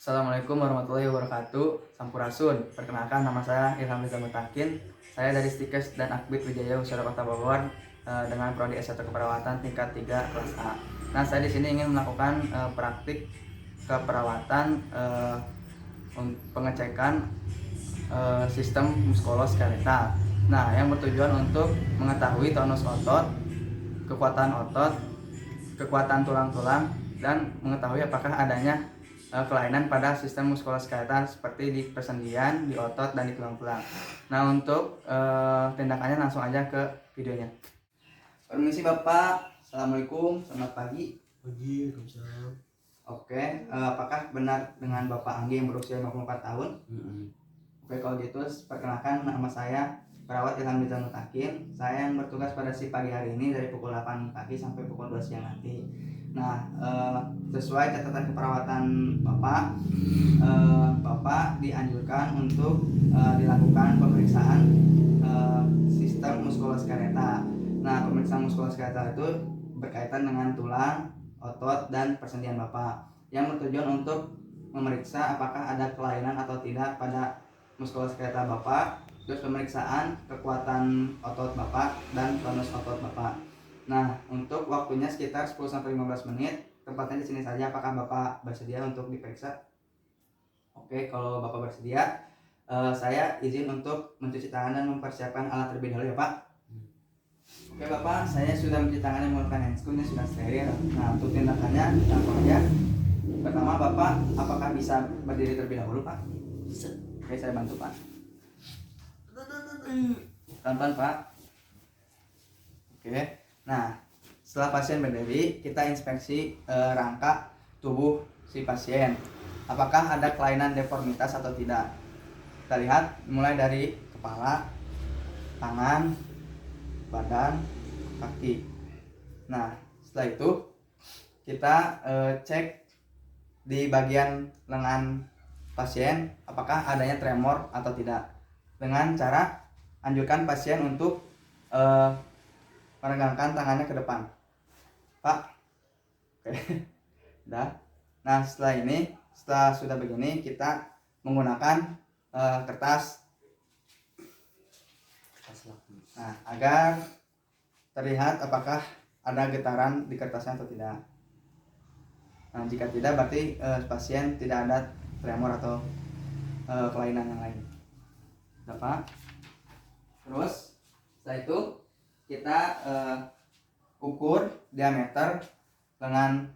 Assalamualaikum warahmatullahi wabarakatuh. Sampurasun. Perkenalkan, nama saya Ilham Rizal Mutakin. Saya dari Stikes dan Akbid Wijaya Usaha Kota Bogor dengan prodi S1 Keperawatan tingkat 3 kelas A. Nah, saya di sini ingin melakukan praktik keperawatan pengecekan sistem muskuloskeletal kereta. Nah, yang bertujuan untuk mengetahui tonus otot, kekuatan tulang-tulang, dan mengetahui apakah adanya kelainan pada sistem muskuloskeletal seperti di persendian, di otot, dan di tulang-tulang. Nah, untuk tindakannya langsung aja ke videonya. Permisi Bapak, Assalamualaikum, selamat pagi. Pagi, Waalaikumsalam. Oke, apakah benar dengan Bapak Anggi yang berusia 54 tahun? Oke, kalau gitu perkenalkan, nama saya Perawat Ilham Rizal Mutakin. Saya yang bertugas pada si pagi hari ini dari pukul 8 pagi sampai pukul 2 siang nanti. Nah, sesuai catatan keperawatan Bapak, Bapak dianjurkan untuk dilakukan pemeriksaan sistem muskuloskeletal. Nah, pemeriksaan muskuloskeletal itu berkaitan dengan tulang, otot, dan persendian Bapak, yang bertujuan untuk memeriksa apakah ada kelainan atau tidak pada muskuloskeletal Bapak, terus pemeriksaan kekuatan otot Bapak dan tonus otot Bapak. Nah, untuk waktunya sekitar 10-15 menit. Tempatnya di sini saja. Apakah Bapak bersedia untuk diperiksa? Oke, kalau Bapak bersedia, saya izin untuk mencuci tangan dan mempersiapkan alat terlebih dahulu ya Pak. Oke Bapak, saya sudah mencuci tangan dan menggunakan handscoon, sudah steril. Nah, untuk tindakannya langsung aja. Pertama, Bapak apakah bisa berdiri terlebih dahulu Pak? Bisa. Oke, saya bantu Pak. Pelan-pelan Pak. Oke. Nah, setelah pasien berdiri, kita inspeksi rangka tubuh si pasien. Apakah ada kelainan deformitas atau tidak? Kita lihat mulai dari kepala, tangan, badan, kaki. Nah, setelah itu kita cek di bagian lengan pasien apakah adanya tremor atau tidak, dengan cara anjurkan pasien untuk meregangkan tangannya ke depan Pak. Oke. Udah. Nah, setelah sudah begini, kita menggunakan kertas. Nah, agar terlihat apakah ada getaran di kertasnya atau tidak. Nah, jika tidak berarti pasien tidak ada tremor atau kelainan yang lain. Udah Pak. Terus setelah itu kita ukur diameter lengan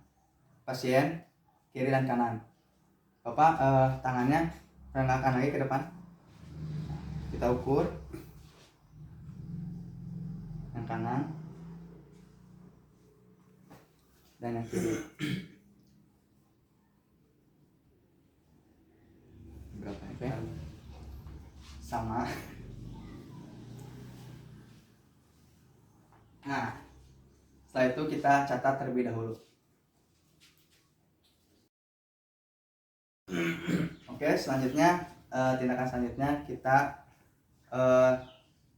pasien kiri dan kanan. Bapak tangannya renggangkan lagi ke depan. Kita ukur yang kanan dan yang kiri. Berapa ya? Sama. Nah, setelah itu kita catat terlebih dahulu. Oke, selanjutnya tindakan selanjutnya kita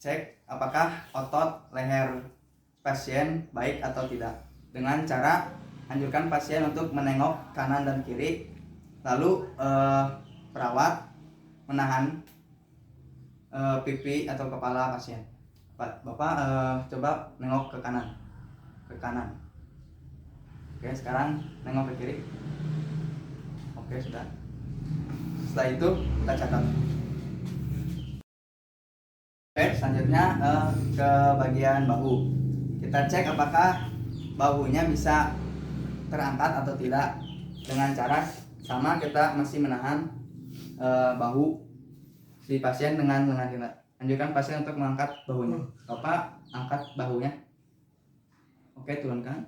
cek apakah otot leher pasien baik atau tidak, dengan cara anjurkan pasien untuk menengok kanan dan kiri, lalu perawat menahan pipi atau kepala pasien. Bapak coba nengok ke kanan. Oke, sekarang nengok ke kiri. Oke, sudah. Setelah itu kita catat. Oke, selanjutnya ke bagian bahu. Kita cek apakah bahunya bisa terangkat atau tidak, dengan cara sama kita masih menahan bahu si pasien dengan lengan kita. Anjurkan pasien untuk mengangkat bahunya. Bapak angkat bahunya. Oke, turunkan.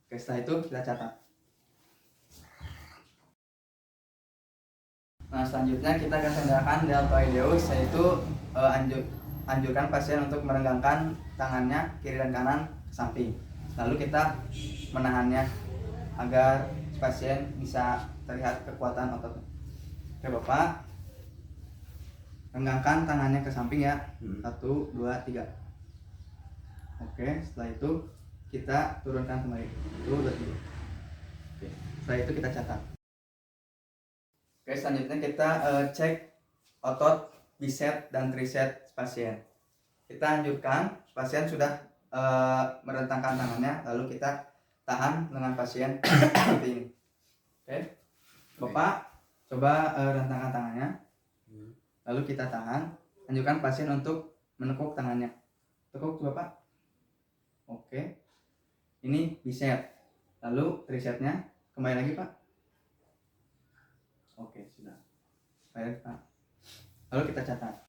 Oke, setelah itu kita catat. Nah, selanjutnya kita akan tindakan deltoideus, yaitu anjurkan pasien untuk meregangkan tangannya kiri dan kanan ke samping. Lalu kita menahannya agar pasien bisa terlihat kekuatan otot. Oke Bapak, regangkan tangannya ke samping ya. 1, 2, 3. Oke, setelah itu kita turunkan kembali. 1, 2, 3. Oke, setelah itu kita catat. Oke, selanjutnya kita cek otot bicep dan tricep pasien. Kita anjurkan pasien sudah merentangkan tangannya, lalu kita tahan dengan pasien seperti ini. Oke, Bapak coba rentangkan tangannya, lalu kita tahan. Anjurkan pasien untuk menekuk tangannya. Tekuk Bapak. Oke, ini bicep, lalu tricepnya kembali lagi Pak. Oke, sudah. Baik Pak. Lalu kita catat.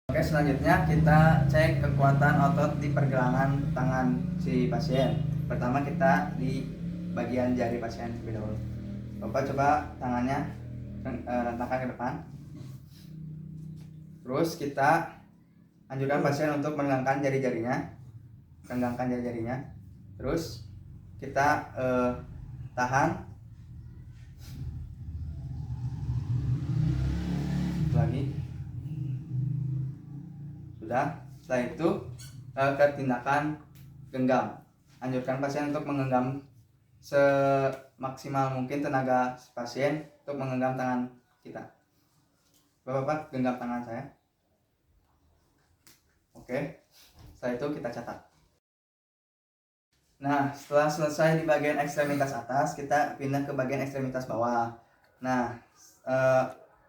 Oke, selanjutnya kita cek kekuatan otot di pergelangan tangan si pasien. Pertama kita di bagian jari pasien terlebih dahulu. Bapak coba tangannya rentangkan ke depan. Terus kita anjurkan pasien untuk menegangkan jari-jarinya. Renggangkan jari-jarinya. Terus kita tahan. Lagi. Sudah. Setelah itu ke tindakan genggam. Anjurkan pasien untuk menggenggam semaksimal mungkin tenaga pasien untuk menggenggam tangan kita. Bapak genggam tangan saya. Oke. Setelah itu kita catat. Nah, setelah selesai di bagian ekstremitas atas, kita pindah ke bagian ekstremitas bawah. Nah,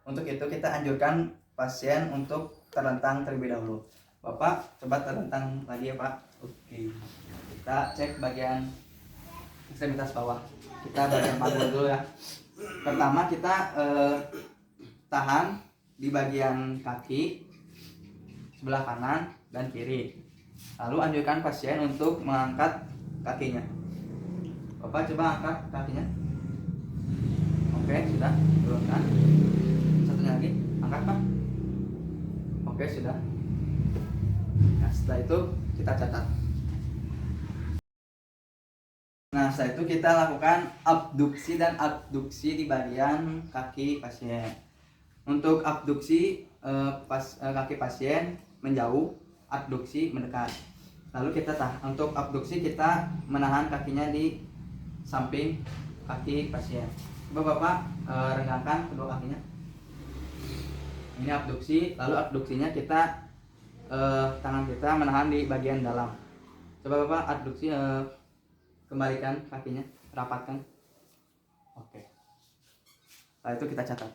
untuk itu kita anjurkan pasien untuk terlentang terlebih dahulu. Bapak coba terlentang lagi ya Pak. Oke. Kita cek bagian ekstremitas bawah. Kita bagian panggul dulu ya. Pertama kita tahan di bagian kaki sebelah kanan dan kiri. Lalu anjurkan pasien untuk mengangkat kakinya. Bapak coba angkat kakinya. Oke, sudah. Turunkan. Satunya lagi, angkat Pak. Oke, sudah. Nah, setelah itu kita catat. Nah, setelah itu kita lakukan abduksi dan abduksi di bagian kaki pasien. Untuk abduksi kaki pasien menjauh, abduksi mendekat. Lalu kita untuk abduksi kita menahan kakinya di samping kaki pasien. Coba Bapak renggangkan kedua kakinya. Ini abduksi, lalu abduksinya kita tangan kita menahan di bagian dalam. Coba Bapak abduksi, kembalikan kakinya, rapatkan. Oke. Setelah itu kita catat.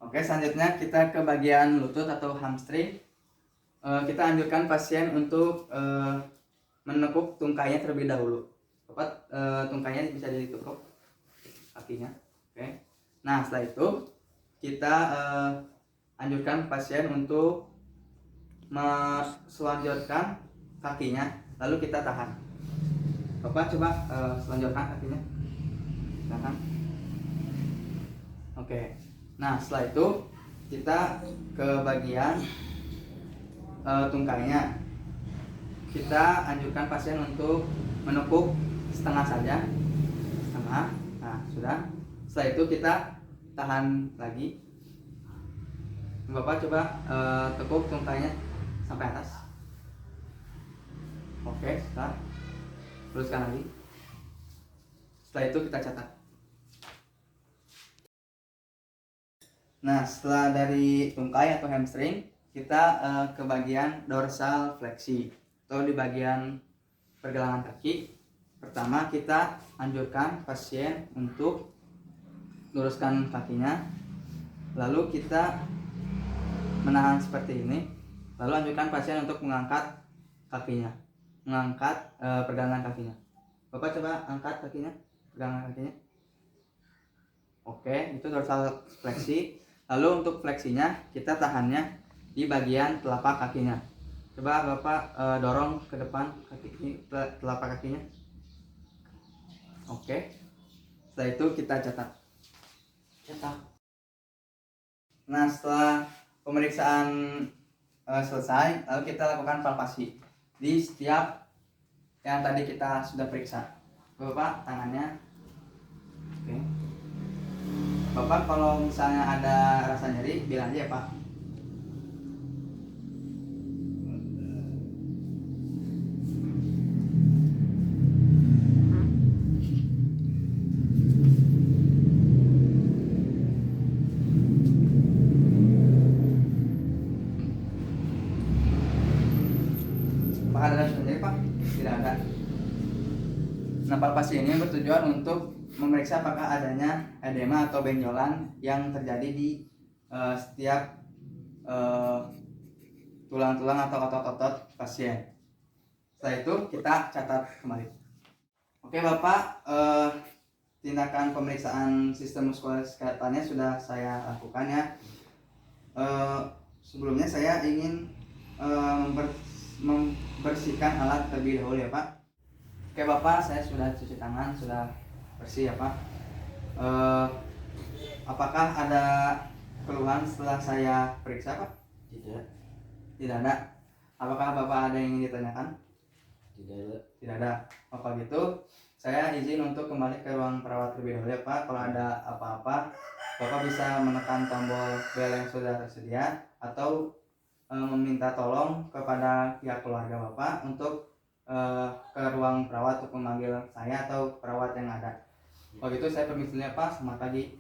Oke, selanjutnya kita ke bagian lutut atau hamstring. Kita anjurkan pasien untuk menekuk tungkainya terlebih dahulu. Bapak tungkainya bisa ditekuk kakinya. Oke. Nah, setelah itu kita anjurkan pasien untuk selanjutkan kakinya, lalu kita tahan. Bapak coba selanjutkan kakinya. Tahan. Oke. Nah, setelah itu kita ke bagian tungkainya. Kita anjurkan pasien untuk menekuk setengah saja. Setengah. Nah, sudah. Setelah itu kita tahan lagi. Bapak coba tekuk tungkainya sampai atas. Oke, sudah. Teruskan lagi. Setelah itu kita catat. Nah, setelah dari tungkai atau hamstring, kita ke bagian dorsal fleksi atau di bagian pergelangan kaki. Pertama kita anjurkan pasien untuk luruskan kakinya, lalu kita menahan seperti ini, lalu anjurkan pasien untuk mengangkat kakinya, mengangkat pergelangan kakinya. Bapak coba angkat kakinya, pergelangan kakinya. Oke, itu dorsal fleksi. Lalu untuk fleksinya kita tahannya di bagian telapak kakinya. Coba Bapak dorong ke depan kaki telapak kakinya. Oke. Setelah itu kita cetak. Nah, setelah pemeriksaan selesai, lalu kita lakukan palpasi di setiap yang tadi kita sudah periksa. Bapak tangannya. Oke. Bapak kalau misalnya ada rasa nyeri bilang aja ya Pak. pasien ini bertujuan untuk memeriksa apakah adanya edema atau benjolan yang terjadi di setiap tulang-tulang atau otot-otot pasien. Setelah itu kita catat kembali. Oke Bapak, tindakan pemeriksaan sistem muskuloskeletalnya sudah saya lakukan ya. Sebelumnya saya ingin membersihkan alat terlebih dahulu ya Pak. Oke Bapak, saya sudah cuci tangan, sudah bersih ya Pak. Apakah ada keluhan setelah saya periksa Pak? Tidak ada. Apakah Bapak ada yang ingin ditanyakan? Tidak ada. Apa gitu? Saya izin untuk kembali ke ruang perawat terlebih dahulu ya Pak. Kalau ada apa-apa, Bapak bisa menekan tombol bel yang sudah tersedia atau meminta tolong kepada pihak keluarga Bapak untuk ke ruang perawat untuk memanggil saya atau perawat yang ada. Kalau gitu saya permisi dulu ya Pak. Selamat pagi.